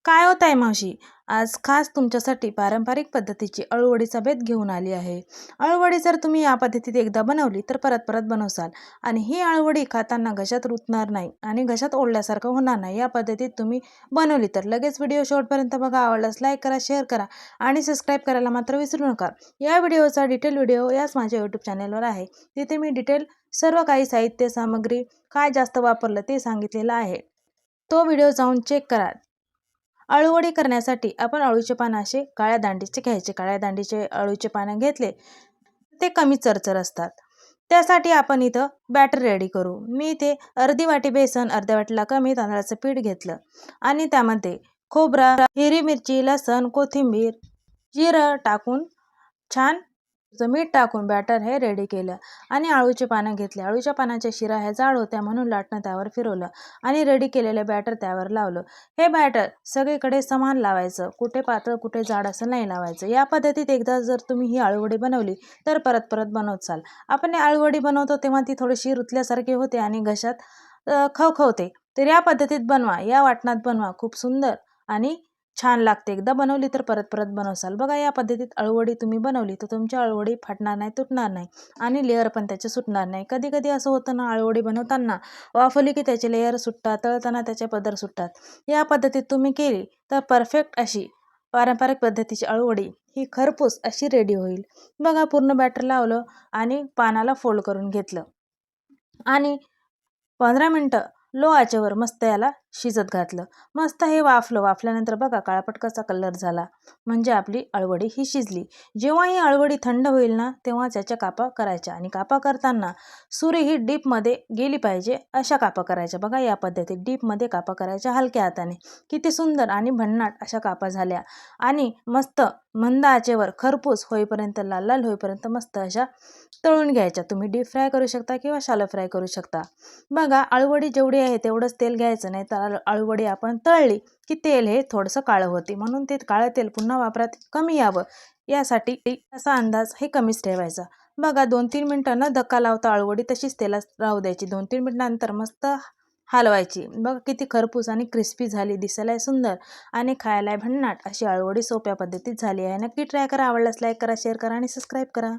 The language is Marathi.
काय होत आहे मावशी? आज खास तुमच्यासाठी पारंपरिक पद्धतीची अळूवडीचा बेत घेऊन आली आहे. अळूवडी जर तुम्ही या पद्धतीत एकदा बनवली तर परत परत बनवसाल आणि ही अळूवडी खाताना घशात रुतणार नाही आणि घशात ओढल्यासारखं होणार नाही. या पद्धतीत तुम्ही बनवली तर लगेच व्हिडिओ शेवटपर्यंत बघा. आवडल्यास लाईक करा, शेअर करा आणि सबस्क्राईब करायला मात्र विसरू नका. या व्हिडिओचा डिटेल व्हिडिओ याच माझ्या यूट्यूब चॅनलवर आहे. तिथे मी डिटेल सर्व काही साहित्य सामग्री काय जास्त वापरलं ते सांगितलेलं आहे. तो व्हिडिओ जाऊन चेक करा. अळूवडी करण्यासाठी आपण अळूचे पानं असे काळ्या दांडीचे घ्यायचे. काळ्या दांडीचे अळूचे पानं घेतले ते कमी चरचर असतात. त्यासाठी आपण इथं बॅटर रेडी करू. मी इथे अर्धी वाटी बेसन, अर्ध्या वाटीला कमी तांदळाचं पीठ घेतलं आणि त्यामध्ये खोबरा, हिरवी मिरची, लसण, कोथिंबीर, जिरं टाकून छान मीठ टाकून बॅटर हे रेडी केलं आणि अळूचे पानं घेतले. अळूच्या पानाच्या शिरा ह्या जाड होत्या म्हणून लाटणं त्यावर फिरवलं आणि रेडी केलेलं बॅटर त्यावर लावलं. हे बॅटर सगळीकडे समान लावायचं. कुठे पातळ कुठे जाड असं नाही लावायचं. या पद्धतीत एकदा जर तुम्ही ही अळूवडी बनवली तर परत परत बनवत चाल. आपण अळूवडी बनवतो तेव्हा ती थोडीशी रुतल्यासारखी होते आणि घशात खवखवते. तर या पद्धतीत बनवा, या वाटणात बनवा. खूप सुंदर आणि छान लागते. एकदा बनवली तर परत परत बनवसाल. बघा या पद्धतीत अळूवडी तुम्ही बनवली तर तुमची अळूवडी फाटणार नाही, तुटणार नाही आणि लेअर पण त्याचे सुटणार नाही. कधी कधी असं होतं ना, अळूवडी बनवताना वाफवली की त्याचे लेअर सुटतात, तळताना त्याचे पदर सुटतात. या पद्धतीत तुम्ही केली तर परफेक्ट अशी पारंपरिक पद्धतीची अळूवडी ही खरपूस अशी रेडी होईल. बघा पूर्ण बॅटर लावलं आणि पानाला फोल्ड करून घेतलं आणि 15 मिनटं लो आचेवर मस्त याला शिजत घातलं. मस्त हे वाफलं. वाफल्यानंतर बघा काळापट कसा कलर झाला, म्हणजे आपली अळूवडी ही शिजली. जेव्हा ही अळूवडी थंड होईल ना तेव्हा त्याच्या कापा करायच्या आणि कापा करताना सुरी ही डीपमध्ये गेली पाहिजे अशा कापा करायच्या. बघा या पद्धतीत डीपमध्ये कापा करायच्या हलक्या हाताने. किती सुंदर आणि भन्नाट अशा कापा झाल्या आणि मस्त मंद आचेवर खरपूस होईपर्यंत, लाल लाल होईपर्यंत मस्त अशा तळून घ्यायच्या. तुम्ही डीप फ्राय करू शकता किंवा शॅलो फ्राय करू शकता. बघा अळूवडी जेवढी आहे तेवढंच तेल घ्यायचं, नाही तर अळूवडी आपण तळली की तेल हे थोडंसं काळं होते. म्हणून ते काळं तेल पुन्हा वापरात कमी यावं यासाठी असा अंदाज हे कमीच ठेवायचा. बघा 2-3 मिनटं न धक्का लावता अळूवडी तशीच तेलात राहू द्यायची. 2-3 मिनिटानंतर मस्त हलवायची. बघा किती खरपूस आणि क्रिस्पी झाली, दिसायला सुंदर आणि खायला भन्नाट अशी अळूवडी सोप्या पद्धतीत झाली आहे. नक्की ट्राय करा. आवडल्यास लाईक करा, शेअर करा आणि सबस्क्राईब करा.